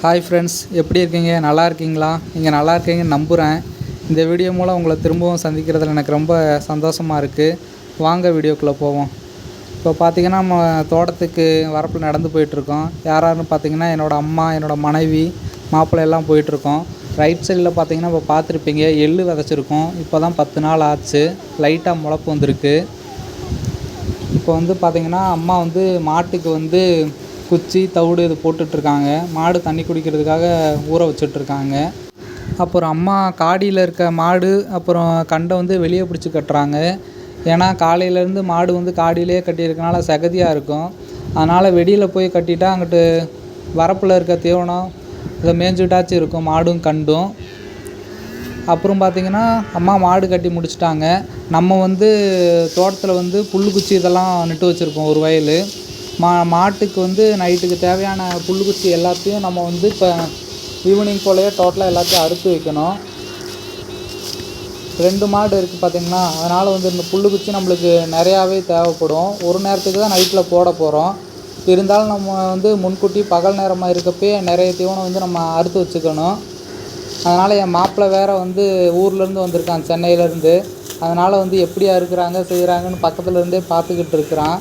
Hi friends, எப்படி இருக்கீங்க? நல்லா இருக்கீங்களா? நீங்கள் நல்லா இருக்கீங்கன்னு நம்புகிறேன். இந்த வீடியோ மூலம் உங்களை திரும்பவும் சந்திக்கிறதுல எனக்கு ரொம்ப சந்தோஷமாக இருக்குது. வாங்க வீடியோக்குள்ளே போவோம். இப்போ பார்த்திங்கன்னா நம்ம தோட்டத்துக்கு வரப்பில் நடந்து போயிட்டுருக்கோம். யாராருன்னு பார்த்திங்கன்னா என்னோடய அம்மா, என்னோடய மனைவி, மாப்பிள்ளை எல்லாம் போயிட்டுருக்கோம். ரைட் சைடில் பார்த்திங்கன்னா இப்போ பார்த்துருப்பீங்க, எள்ளு விதைச்சிருக்கோம். இப்போ தான் 10 நாள் ஆச்சு. லைட்டாக முளைப்பு வந்திருக்கு. இப்போ வந்து பார்த்திங்கன்னா அம்மா வந்து மாட்டுக்கு குச்சி தவிடு இது போட்டுட்ருக்காங்க. மாடு தண்ணி குடிக்கிறதுக்காக ஊற வச்சிட்ருக்காங்க. அப்புறம் அம்மா காடியில் இருக்க மாடு அப்புறம் கண்டை வெளியே பிடிச்சி கட்டுறாங்க. ஏன்னா காலையிலேருந்து மாடு காடியிலே கட்டியிருக்கனால சகதியாக இருக்கும். அதனால் வெளியில் போய் கட்டிட்டா அங்கிட்டு வரப்பில் இருக்க தீவனம் இதை மேய்ஞ்சிட்டாச்சும் இருக்கும் மாடும் கண்டும். அப்புறம் பார்த்திங்கன்னா அம்மா மாடு கட்டி முடிச்சிட்டாங்க. நம்ம தோட்டத்தில் புல்லுக்குச்சி இதெல்லாம் நட்டு வச்சுருக்கோம். ஒரு வயல் மாட்டுக்கு நைட்டுக்கு தேவையான புல்லுக்குச்சி எல்லாத்தையும் நம்ம இப்போ ஈவினிங் போலயே டோட்டலாக எல்லாத்தையும் அறுத்து வைக்கணும். 2 மாடு இருக்குது பார்த்திங்கன்னா. அதனால் இந்த புல்லுக்குச்சி நம்மளுக்கு நிறையாவே தேவைப்படும். ஒரு நேரத்துக்கு தான் நைட்டில் போட போகிறோம். இருந்தாலும் நம்ம முன்கூட்டி பகல் நேரமாக இருக்கப்பே நிறைய தீவனம் நம்ம அறுத்து வச்சுக்கணும். அதனால் என் மாப்பிள்ளை வேறு ஊர்லேருந்து வந்திருக்கான், சென்னையிலேருந்து. அதனால் எப்படி அறுக்கிறாங்க செய்கிறாங்கன்னு பக்கத்தில் இருந்தே பார்த்துக்கிட்டு இருக்கிறான்.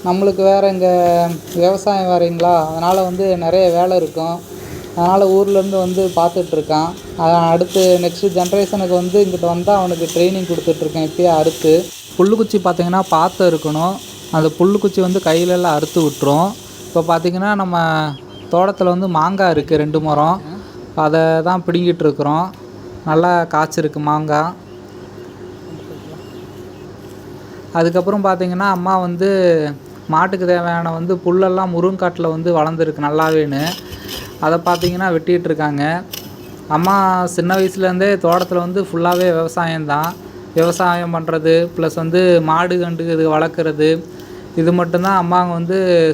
நம்மளுக்கு வேறு இங்கே விவசாயம் வேறுங்களா, அதனால் நிறைய வேலை இருக்கும். அதனால் ஊர்லேருந்து பார்த்துட்ருக்கான். அடுத்து நெக்ஸ்ட்டு ஜென்ரேஷனுக்கு இங்கிட்ட வந்தால் அவனுக்கு ட்ரைனிங் கொடுத்துட்ருக்கேன். இப்போயே அறுத்து புல்லுக்குச்சி பார்த்திங்கன்னா பார்த்து இருக்கணும். அந்த புல்லுக்குச்சி கையிலெல்லாம் அறுத்து விட்டுரும். இப்போ பார்த்திங்கன்னா நம்ம தோட்டத்தில் மாங்காய் இருக்குது, 2 மரம். அதை தான் பிடுங்கிட்டு இருக்கிறோம். நல்லா காய்ச்சிருக்கு மாங்காய். அதுக்கப்புறம் பார்த்திங்கன்னா அம்மா மாட்டுக்கு தேவையான புல்லெல்லாம் முருங்காட்டில் வளர்ந்துருக்கு நல்லாவேன்னு. அதை பார்த்திங்கன்னா வெட்டிகிட்டு இருக்காங்க. அம்மா சின்ன வயசுலேருந்தே தோட்டத்தில் ஃபுல்லாகவே விவசாயம்தான். விவசாயம் பண்ணுறது ப்ளஸ் மாடு கண்டு இது வளர்க்குறது, இது மட்டும்தான் அம்மா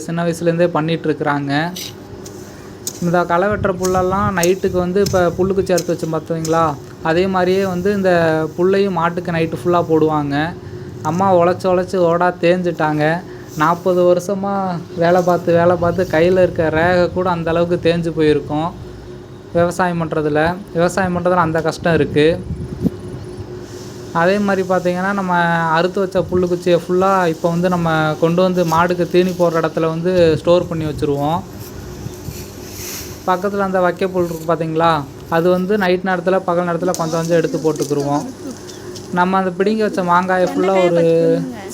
சின்ன வயசுலேருந்தே பண்ணிகிட்ருக்குறாங்க. இந்த களை வெட்டுற புல்லெல்லாம் நைட்டுக்கு இப்போ புல்லுக்கு சேர்த்து வச்சு பார்த்தீங்களா, அதே மாதிரியே இந்த புல்லையும் மாட்டுக்கு நைட்டு ஃபுல்லாக போடுவாங்க. அம்மா உழைச்சி ஓடா தேஞ்சிட்டாங்க. 40 வருஷமாக வேலை பார்த்து கையில் இருக்க ரேகை கூட அந்தளவுக்கு தேஞ்சு போயிருக்கும். விவசாயம் பண்ணுறதுல அந்த கஷ்டம் இருக்குது. அதே மாதிரி பார்த்திங்கன்னா நம்ம அறுத்து வச்ச புல்லுக்குச்சியை ஃபுல்லாக இப்போ நம்ம கொண்டு மாடுக்கு தீனி போடுற இடத்துல ஸ்டோர் பண்ணி வச்சுருவோம். பக்கத்தில் அந்த வைக்கப்புல் இருக்குது பார்த்திங்களா, அது நைட் நேரத்தில் பகல் நேரத்தில் கொஞ்சம் எடுத்து போட்டுக்குருவோம். நம்ம அந்த பிடுங்கி வச்ச மாங்காயை ஃபுல்லாக ஒரு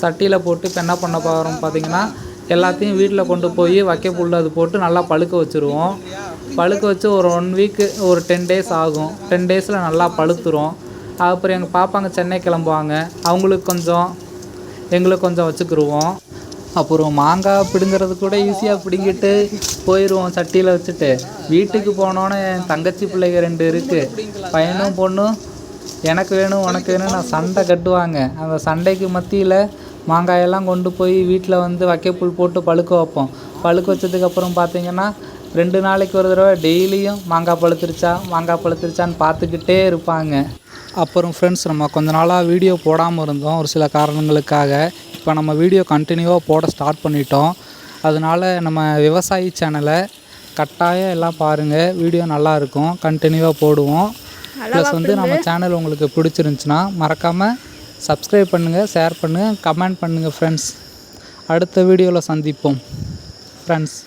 சட்டியில் போட்டு இப்போ என்ன பண்ண போகிறோம் பார்த்திங்கன்னா, எல்லாத்தையும் வீட்டில் கொண்டு போய் வைக்கப்புல் அது போட்டு நல்லா பழுக்க வச்சுருவோம். பழுக்க வச்சு ஒரு 1 வீக்கு ஒரு 10 டேஸ் ஆகும். 10 டேஸில் நல்லா பழுத்துரும். அப்புறம் எங்கள் பாப்பாங்க சென்னை கிளம்புவாங்க. அவங்களுக்கு கொஞ்சம் எங்களுக்கு கொஞ்சம் வச்சுக்கிருவோம். அப்புறம் மாங்காய் பிடுங்கிறது கூட ஈஸியாக பிடுங்கிட்டு போயிடுவோம் சட்டியில் வச்சுட்டு. வீட்டுக்கு போனோன்னே என் தங்கச்சி பிள்ளைங்க 2 இருக்குது, பையனும் பொண்ணும். எனக்கு வேணும் உனக்கு வேணும் நான் சண்டை கட்டுவாங்க. அந்த சண்டைக்கு மத்தியில் மாங்காயெல்லாம் கொண்டு போய் வீட்டில் வைக்கப்புல் போட்டு பழுக்க வைப்போம். பழுக்க வச்சதுக்கப்புறம் பார்த்திங்கன்னா 2 நாளைக்கு ஒரு தடவை டெய்லியும் மாங்காய் பழுத்துருச்சான்னு பார்த்துக்கிட்டே இருப்பாங்க. அப்புறம் ஃப்ரெண்ட்ஸ், நம்ம கொஞ்ச நாளாக வீடியோ போடாமல் இருந்தோம் ஒரு சில காரணங்களுக்காக. இப்போ நம்ம வீடியோ கண்டினியூவாக போட ஸ்டார்ட் பண்ணிட்டோம். அதனால் நம்ம விவசாயி சேனலை கட்டாயம் எல்லாம் பாருங்கள். வீடியோ நல்லாயிருக்கும், கண்டினியூவாக போடுவோம். ப்ளஸ் நம்ம சேனல் உங்களுக்கு பிடிச்சிருந்துச்சின்னா மறக்காமல் சப்ஸ்கிரைப் பண்ணுங்கள், ஷேர் பண்ணுங்கள், கமெண்ட் பண்ணுங்கள் ஃப்ரெண்ட்ஸ். அடுத்த வீடியோவில் சந்திப்போம் ஃப்ரெண்ட்ஸ்.